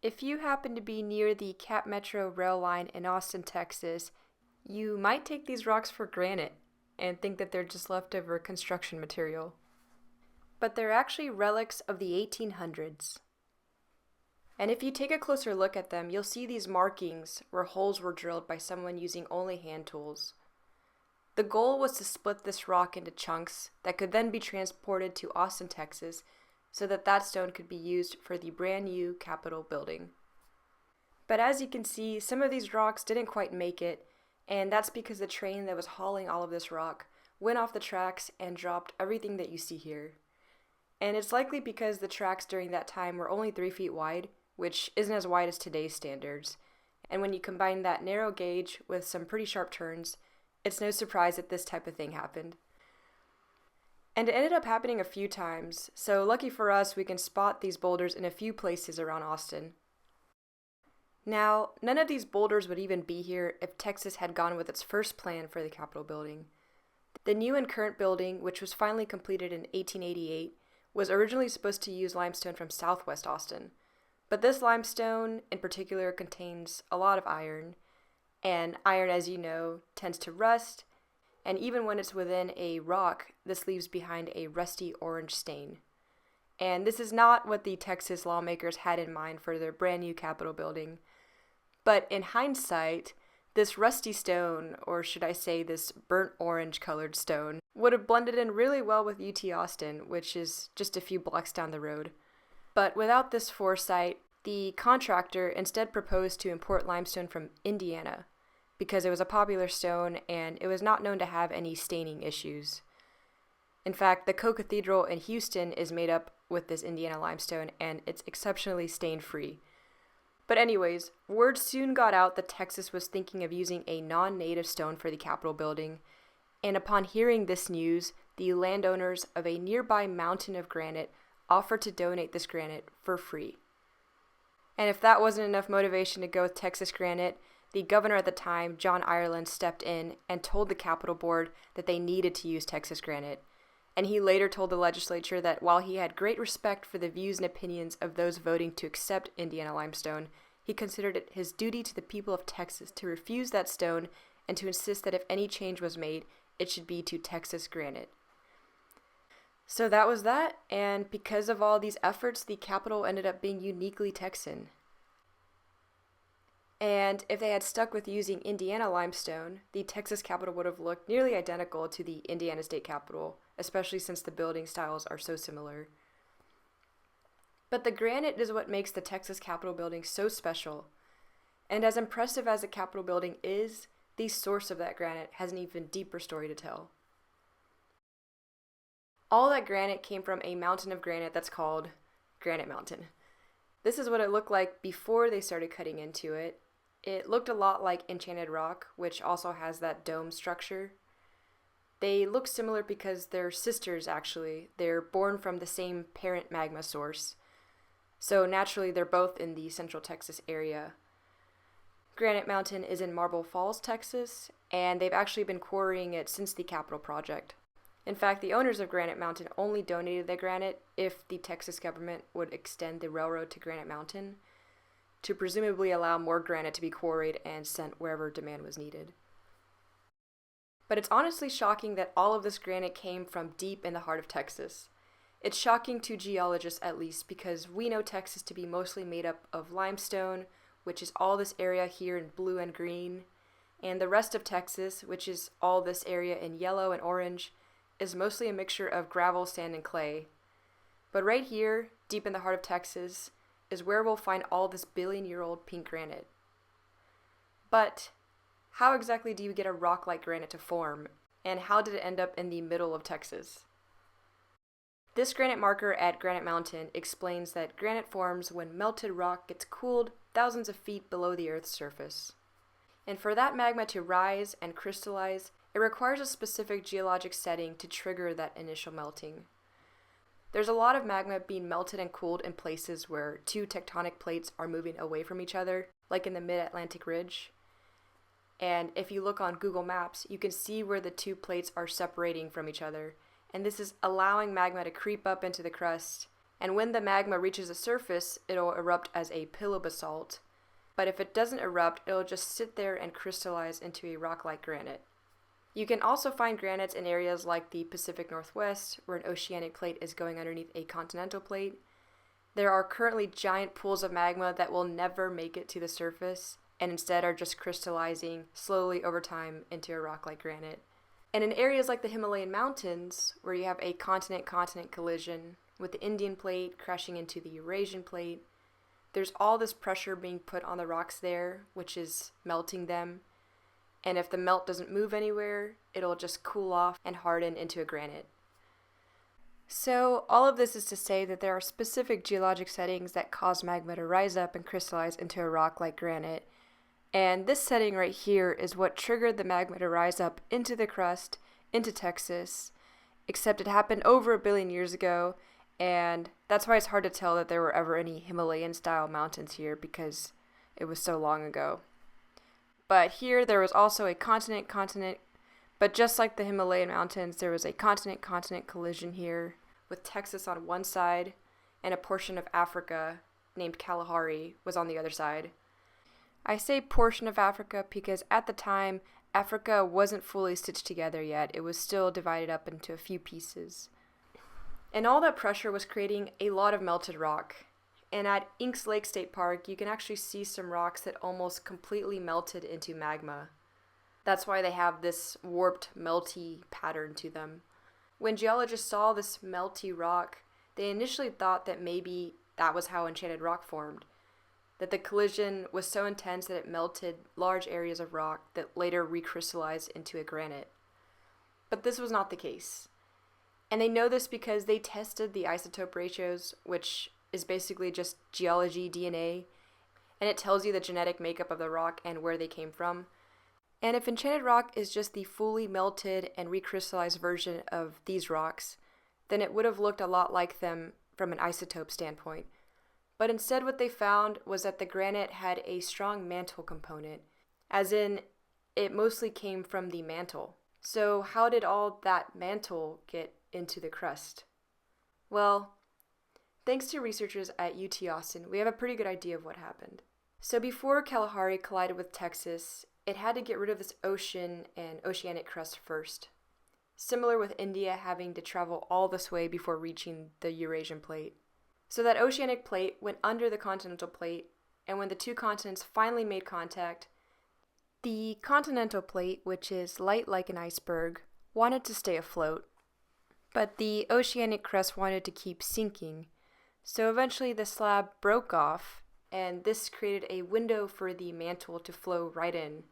If you happen to be near the Cap Metro rail line in Austin, Texas, you might take these rocks for granite and think that they're just leftover construction material. But they're actually relics of the 1800s. And if you take a closer look at them, you'll see these markings where holes were drilled by someone using only hand tools. The goal was to split this rock into chunks that could then be transported to Austin, Texas, so that that stone could be used for the brand new Capitol building. But as you can see, some of these rocks didn't quite make it, and that's because the train that was hauling all of this rock went off the tracks and dropped everything that you see here. And it's likely because the tracks during that time were only 3 feet wide, which isn't as wide as today's standards. And when you combine that narrow gauge with some pretty sharp turns, it's no surprise that this type of thing happened. And it ended up happening a few times, so lucky for us, we can spot these boulders in a few places around Austin. Now, none of these boulders would even be here if Texas had gone with its first plan for the Capitol building. The new and current building, which was finally completed in 1888, was originally supposed to use limestone from southwest Austin. But this limestone in particular contains a lot of iron, and iron, as you know, tends to rust, and even when it's within a rock, this leaves behind a rusty orange stain. And this is not what the Texas lawmakers had in mind for their brand new Capitol building. But in hindsight, this rusty stone, or should I say this burnt orange colored stone, would have blended in really well with UT Austin, which is just a few blocks down the road. But without this foresight, the contractor instead proposed to import limestone from Indiana because it was a popular stone and it was not known to have any staining issues. In fact, the Co-Cathedral in Houston is made up with this Indiana limestone and it's exceptionally stain-free. But anyways, word soon got out that Texas was thinking of using a non-native stone for the Capitol building, and upon hearing this news, the landowners of a nearby mountain of granite offered to donate this granite for free. And if that wasn't enough motivation to go with Texas granite, the governor at the time, John Ireland, stepped in and told the Capitol Board that they needed to use Texas granite. And he later told the legislature that while he had great respect for the views and opinions of those voting to accept Indiana limestone, he considered it his duty to the people of Texas to refuse that stone and to insist that if any change was made, it should be to Texas granite. So that was that, and because of all these efforts, the Capitol ended up being uniquely Texan. And if they had stuck with using Indiana limestone, the Texas Capitol would have looked nearly identical to the Indiana State Capitol, especially since the building styles are so similar. But the granite is what makes the Texas Capitol building so special. And as impressive as the Capitol building is, the source of that granite has an even deeper story to tell. All that granite came from a mountain of granite that's called Granite Mountain. This is what it looked like before they started cutting into it. It looked a lot like Enchanted Rock, which also has that dome structure. They look similar because they're sisters, actually. They're born from the same parent magma source. So naturally, they're both in the Central Texas area. Granite Mountain is in Marble Falls, Texas, and they've actually been quarrying it since the Capitol project. In fact, the owners of Granite Mountain only donated the granite if the Texas government would extend the railroad to Granite Mountain to presumably allow more granite to be quarried and sent wherever demand was needed. But it's honestly shocking that all of this granite came from deep in the heart of Texas. It's shocking to geologists at least because we know Texas to be mostly made up of limestone, which is all this area here in blue and green, and the rest of Texas, which is all this area in yellow and orange, is mostly a mixture of gravel, sand, and clay. But right here, deep in the heart of Texas, is where we'll find all this billion-year-old pink granite. But how exactly do you get a rock like granite to form, and how did it end up in the middle of Texas? This granite marker at Granite Mountain explains that granite forms when melted rock gets cooled thousands of feet below the Earth's surface. And for that magma to rise and crystallize, it requires a specific geologic setting to trigger that initial melting. There's a lot of magma being melted and cooled in places where two tectonic plates are moving away from each other, like in the Mid-Atlantic Ridge. And if you look on Google Maps, you can see where the two plates are separating from each other, and this is allowing magma to creep up into the crust And when the magma reaches the surface, it'll erupt as a pillow basalt. But if it doesn't erupt, it'll just sit there and crystallize into a rock like granite. You can also find granites in areas like the Pacific Northwest, where an oceanic plate is going underneath a continental plate. There are currently giant pools of magma that will never make it to the surface, and instead are just crystallizing slowly over time into a rock like granite. And in areas like the Himalayan mountains, where you have a continent-continent collision, with the Indian plate crashing into the Eurasian plate, there's all this pressure being put on the rocks there, which is melting them. And if the melt doesn't move anywhere, it'll just cool off and harden into a granite. So all of this is to say that there are specific geologic settings that cause magma to rise up and crystallize into a rock like granite. And this setting right here is what triggered the magma to rise up into the crust, into Texas, except it happened over 1 billion years ago, and that's why it's hard to tell that there were ever any Himalayan-style mountains here because it was so long ago. But here there was also a continent-continent, but just like the Himalayan mountains, there was a continent-continent collision here, with Texas on one side, and a portion of Africa, named Kalahari, was on the other side. I say portion of Africa because at the time, Africa wasn't fully stitched together yet. It was still divided up into a few pieces. And all that pressure was creating a lot of melted rock. And at Inks Lake State Park, you can actually see some rocks that almost completely melted into magma. That's why they have this warped, melty pattern to them. When geologists saw this melty rock, they initially thought that maybe that was how Enchanted Rock formed. That the collision was so intense that it melted large areas of rock that later recrystallized into a granite. But this was not the case. And they know this because they tested the isotope ratios, which is basically just geology DNA, and it tells you the genetic makeup of the rock and where they came from. And if Enchanted Rock is just the fully melted and recrystallized version of these rocks, then it would have looked a lot like them from an isotope standpoint. But instead what they found was that the granite had a strong mantle component, as in it mostly came from the mantle. So how did all that mantle get into the crust? Well, thanks to researchers at UT Austin, we have a pretty good idea of what happened. So before Kalahari collided with Texas, it had to get rid of this ocean and oceanic crust first. Similar with India having to travel all this way before reaching the Eurasian plate. So that oceanic plate went under the continental plate, and when the two continents finally made contact, the continental plate, which is light like an iceberg, wanted to stay afloat. But the oceanic crust wanted to keep sinking, so eventually the slab broke off, and this created a window for the mantle to flow right in.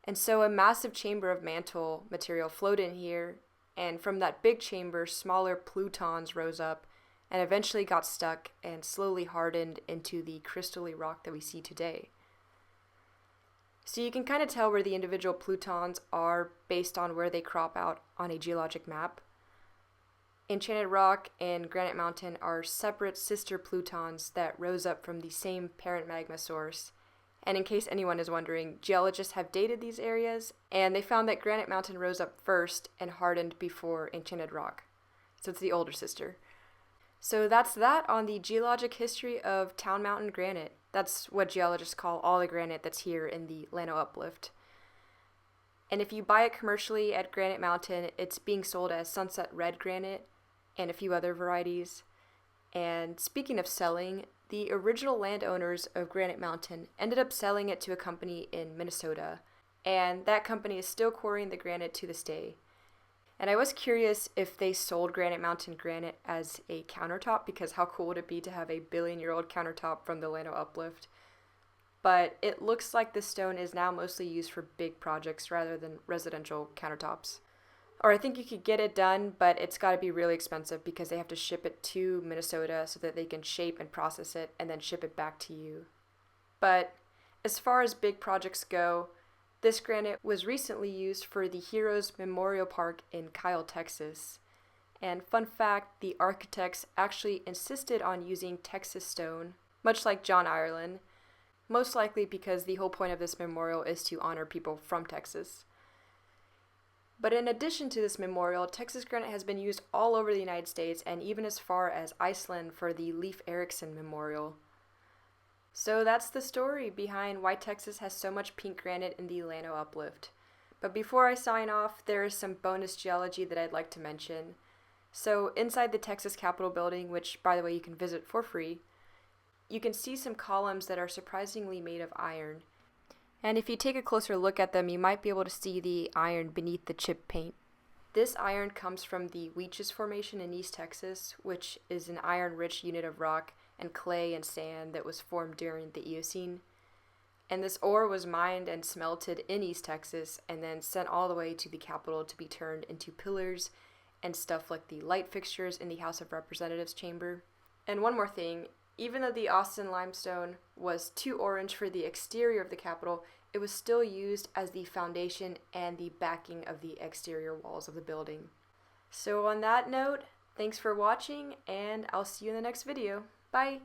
And so a massive chamber of mantle material flowed in here, and from that big chamber, smaller plutons rose up and eventually got stuck and slowly hardened into the crystalline rock that we see today. So you can kind of tell where the individual plutons are based on where they crop out on a geologic map. Enchanted Rock and Granite Mountain are separate sister plutons that rose up from the same parent magma source. And in case anyone is wondering, geologists have dated these areas, and they found that Granite Mountain rose up first and hardened before Enchanted Rock. So it's the older sister. So that's that on the geologic history of Town Mountain granite. That's what geologists call all the granite that's here in the Llano Uplift. And if you buy it commercially at Granite Mountain, it's being sold as Sunset Red Granite and a few other varieties. And speaking of selling, the original landowners of Granite Mountain ended up selling it to a company in Minnesota, and that company is still quarrying the granite to this day. And I was curious if they sold Granite Mountain granite as a countertop, because how cool would it be to have a billion-year-old countertop from the Llano Uplift? But it looks like this stone is now mostly used for big projects rather than residential countertops. Or I think you could get it done, but it's got to be really expensive because they have to ship it to Minnesota so that they can shape and process it and then ship it back to you. But as far as big projects go, this granite was recently used for the Heroes Memorial Park in Kyle, Texas. And fun fact, the architects actually insisted on using Texas stone, much like John Ireland, most likely because the whole point of this memorial is to honor people from Texas. But in addition to this memorial, Texas granite has been used all over the United States and even as far as Iceland for the Leif Erikson Memorial. So that's the story behind why Texas has so much pink granite in the Llano Uplift. But before I sign off, there is some bonus geology that I'd like to mention. So inside the Texas Capitol building, which by the way you can visit for free, you can see some columns that are surprisingly made of iron. And if you take a closer look at them, you might be able to see the iron beneath the chip paint. This iron comes from the Weeches Formation in East Texas, which is an iron-rich unit of rock and clay and sand that was formed during the Eocene. And this ore was mined and smelted in East Texas and then sent all the way to the Capitol to be turned into pillars and stuff like the light fixtures in the House of Representatives chamber. And one more thing, even though the Austin limestone was too orange for the exterior of the Capitol, it was still used as the foundation and the backing of the exterior walls of the building. So on that note, thanks for watching, and I'll see you in the next video. Bye!